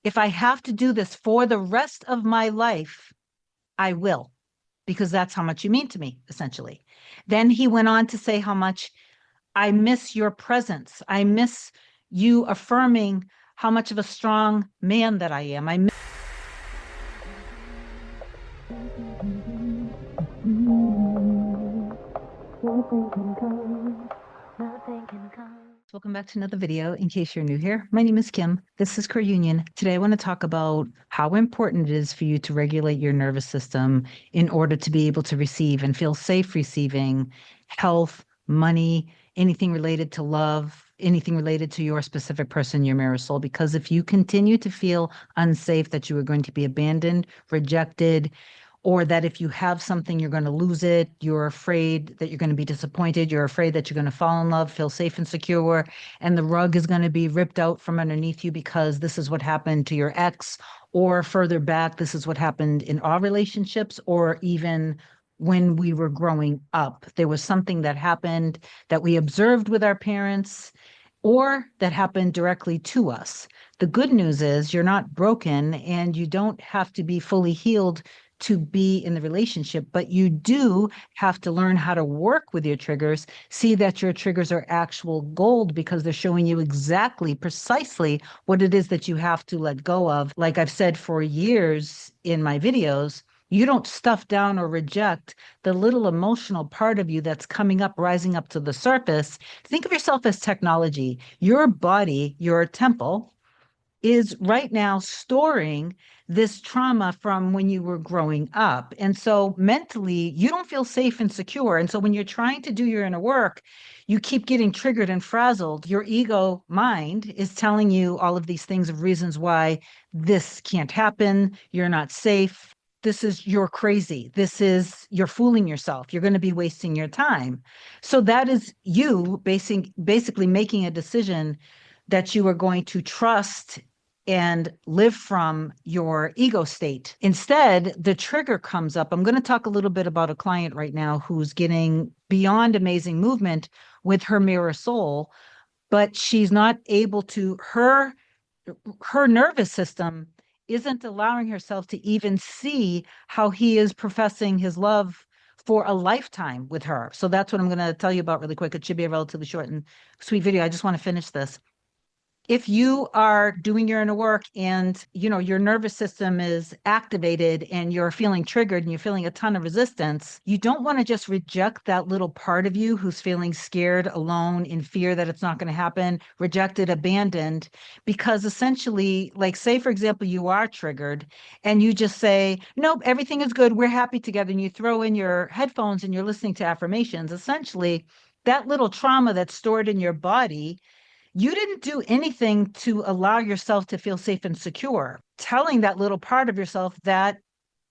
If I have to do this for the rest of my life, I will, because that's how much you mean to me, essentially. Then he went on to say how much I miss your presence. I miss you affirming how much of a strong man that I am. I miss Welcome back to another video. In case you're new here, my name is Kim. This is Core Union. Today I want to talk about how important it is for you to regulate your nervous system in order to be able to receive and feel safe receiving health, money, anything related to love, anything related to your specific person, your mirror soul. Because if you continue to feel unsafe, that you are going to be abandoned, rejected, or that if you have something, you're going to lose it. You're afraid that you're going to be disappointed. You're afraid that you're going to fall in love, feel safe and secure, and the rug is going to be ripped out from underneath you because this is what happened to your ex, or further back, this is what happened in our relationships, or even when we were growing up. There was something that happened that we observed with our parents or that happened directly to us. The good news is you're not broken and you don't have to be fully healed to be in the relationship, but you do have to learn how to work with your triggers, see that your triggers are actual gold because they're showing you exactly, precisely what it is that you have to let go of. Like I've said for years in my videos, you don't stuff down or reject the little emotional part of you that's coming up, rising up to the surface. Think of yourself as technology. Your body, your temple, is right now storing this trauma from when you were growing up. And so mentally, you don't feel safe and secure. And so when you're trying to do your inner work, you keep getting triggered and frazzled. Your ego mind is telling you all of these things of reasons why this can't happen. You're not safe. You're crazy. You're fooling yourself. You're going to be wasting your time. So that is you basically making a decision that you are going to trust and live from your ego state. Instead, the trigger comes up. I'm going to talk a little bit about a client right now who's getting beyond amazing movement with her mirror soul, but she's not able to, her nervous system isn't allowing herself to even see how he is professing his love for a lifetime with her. So that's what I'm going to tell you about really quick. It should be a relatively short and sweet video. I just want to finish this. If you are doing your inner work and your nervous system is activated and you're feeling triggered and you're feeling a ton of resistance, you don't want to just reject that little part of you who's feeling scared, alone, in fear that it's not going to happen, rejected, abandoned, because essentially, like, say for example, you are triggered and you just say, nope, everything is good, we're happy together, and you throw in your headphones and you're listening to affirmations. Essentially, that little trauma that's stored in your body, you didn't do anything to allow yourself to feel safe and secure, telling that little part of yourself that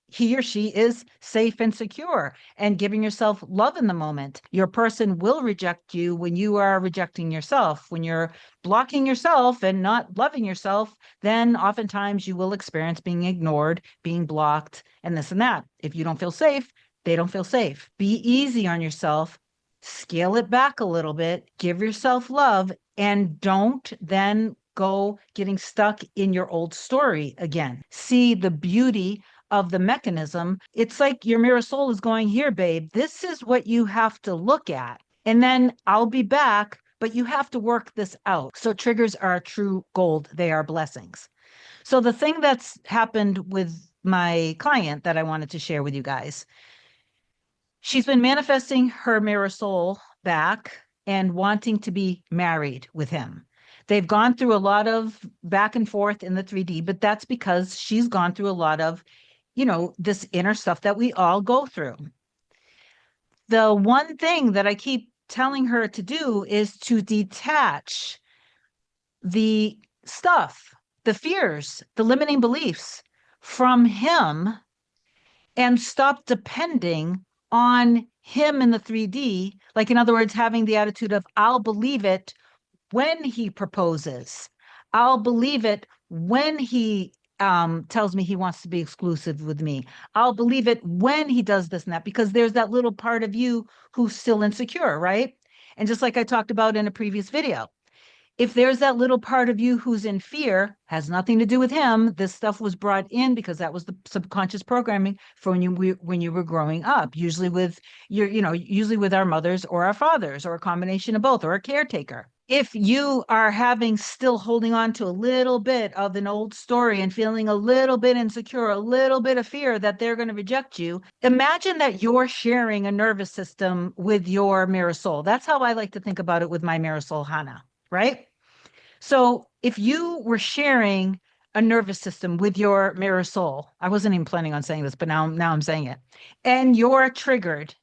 he or she is safe and secure, and giving yourself love in the moment. Your person will reject you when you are rejecting yourself. When you're blocking yourself and not loving yourself, then oftentimes you will experience being ignored, being blocked, and this and that. If you don't feel safe, they don't feel safe. Be easy on yourself. Scale it back a little bit, give yourself love, and don't then go getting stuck in your old story again. See the beauty of the mechanism. It's like your mirror soul is going, here, babe, this is what you have to look at. And then I'll be back, but you have to work this out. So triggers are true gold. They are blessings. So the thing that's happened with my client that I wanted to share with you guys, she's been manifesting her mirror soul back and wanting to be married with him. They've gone through a lot of back and forth in the 3D, but that's because she's gone through a lot of, this inner stuff that we all go through. The one thing that I keep telling her to do is to detach the stuff, the fears, the limiting beliefs from him and stop depending on him in the 3D. Like, in other words, having the attitude of, I'll believe it when he proposes. I'll believe it when he tells me he wants to be exclusive with me. I'll believe it when he does this and that, because there's that little part of you who's still insecure, right? And just like I talked about in a previous video, If there's that little part of you who's in fear, has nothing to do with him. This stuff was brought in because that was the subconscious programming for when you were growing up, usually with usually with our mothers or our fathers or a combination of both or a caretaker. If you are having still holding on to a little bit of an old story and feeling a little bit insecure, a little bit of fear that they're going to reject you, imagine that you're sharing a nervous system with your mirror soul. That's how I like to think about it with my mirror soul, Hannah, right? So if you were sharing a nervous system with your mirror soul, I wasn't even planning on saying this, but now I'm saying it, and you're triggered,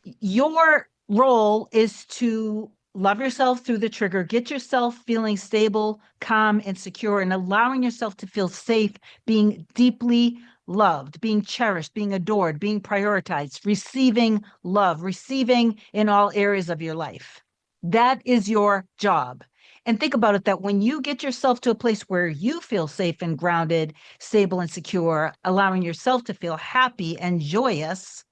your role is to love yourself through the trigger, get yourself feeling stable, calm, and secure, and allowing yourself to feel safe, being deeply loved, being cherished, being adored, being prioritized, receiving love, receiving in all areas of your life. That is your job. And think about it, that when you get yourself to a place where you feel safe and grounded, stable and secure, allowing yourself to feel happy and joyous,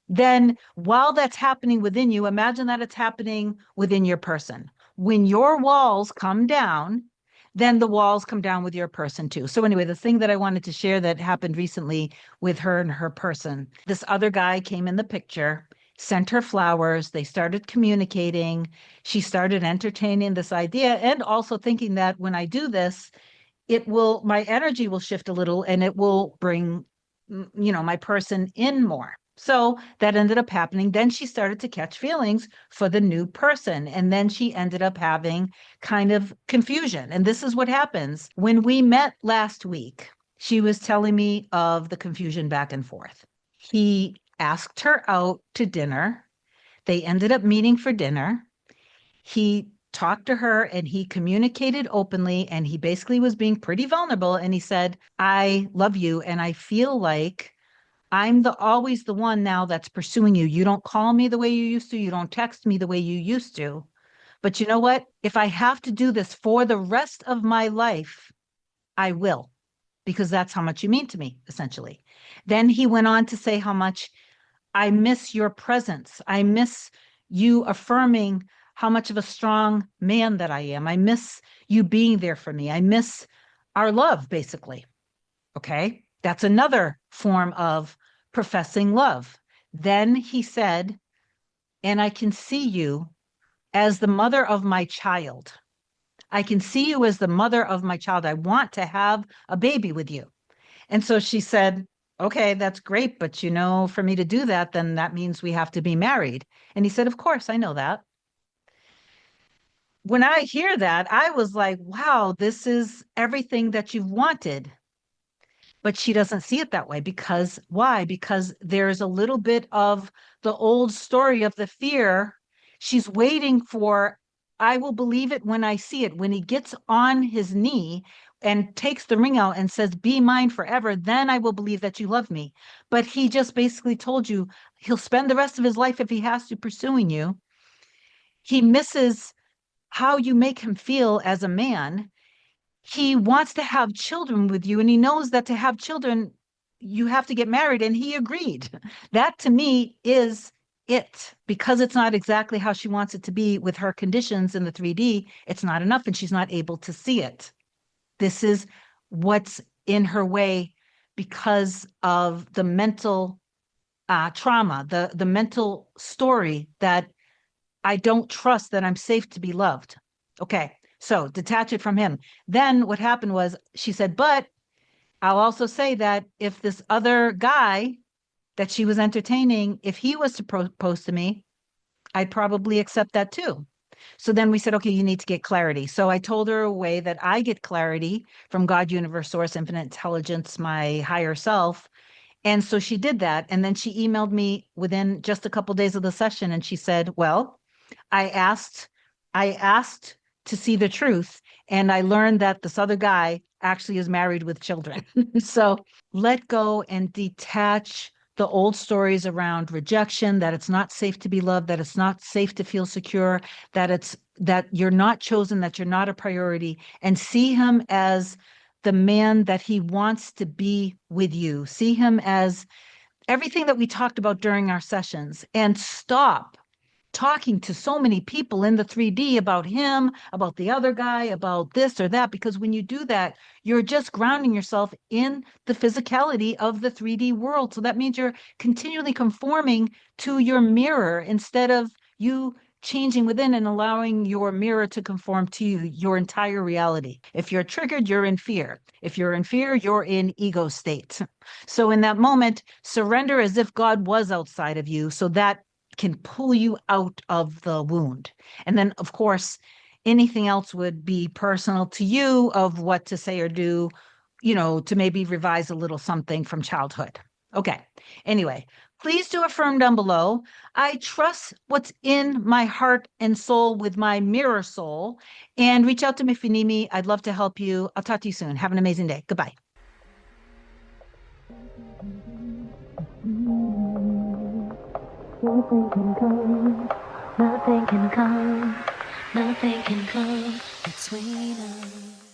then while that's happening within you, imagine that it's happening within your person. When your walls come down, then the walls come down with your person too. So anyway, the thing that I wanted to share that happened recently with her and her person, this other guy came in the picture, sent her flowers. They started communicating. She started entertaining this idea and also thinking that when I do this, my energy will shift a little and it will bring, my person in more. So that ended up happening. Then she started to catch feelings for the new person. And then she ended up having kind of confusion. And this is what happens. When we met last week, she was telling me of the confusion back and forth. He asked her out to dinner. They ended up meeting for dinner. He talked to her and he communicated openly and he basically was being pretty vulnerable. And he said, I love you. And I feel like I'm always the one now that's pursuing you. You don't call me the way you used to. You don't text me the way you used to. But you know what? If I have to do this for the rest of my life, I will, because that's how much you mean to me, essentially. Then he went on to say how much I miss your presence. I miss you affirming how much of a strong man that I am. I miss you being there for me. I miss our love, basically. Okay. That's another form of professing love. Then he said, and I can see you as the mother of my child. I can see you as the mother of my child. I want to have a baby with you. And so she said, okay, that's great. But for me to do that, then that means we have to be married. And he said, of course, I know that. When I hear that, I was like, wow, this is everything that you've wanted. But she doesn't see it that way because why? Because there's a little bit of the old story of the fear. She's waiting for, I will believe it when I see it. When he gets on his knee and takes the ring out and says, be mine forever, then I will believe that you love me. But he just basically told you he'll spend the rest of his life if he has to pursuing you. He misses how you make him feel as a man. He wants to have children with you, and he knows that to have children, you have to get married, and he agreed. That to me is it, because it's not exactly how she wants it to be with her conditions in the 3D. It's not enough, and she's not able to see it. This is what's in her way because of the mental trauma, the mental story that I don't trust that I'm safe to be loved. Okay, so detach it from him. Then what happened was she said, but I'll also say that if this other guy that she was entertaining, if he was to propose to me, I'd probably accept that too. So then we said, okay, you need to get clarity. So I told her a way that I get clarity from God, universe, source, infinite intelligence, my higher self. And so she did that. And then she emailed me within just a couple of days of the session. And she said, well, I asked to see the truth, and I learned that this other guy actually is married with children. So let go and detach the old stories around rejection, that it's not safe to be loved, that it's not safe to feel secure, that you're not chosen, that you're not a priority, and see him as the man that he wants to be with you. See him as everything that we talked about during our sessions, and stop talking to so many people in the 3D about him, about the other guy, about this or that, because when you do that, you're just grounding yourself in the physicality of the 3D world. So that means you're continually conforming to your mirror instead of you changing within and allowing your mirror to conform to you, your entire reality. If you're triggered, you're in fear. If you're in fear, you're in ego state. So in that moment, surrender as if God was outside of you, so that can pull you out of the wound. And then, of course, anything else would be personal to you of what to say or do, to maybe revise a little something from childhood. Okay. Anyway, please do affirm down below. I trust what's in my heart and soul with my mirror soul. And reach out to me if you need me. I'd love to help you. I'll talk to you soon. Have an amazing day. Goodbye. Nothing can come, nothing can come, nothing can come between us.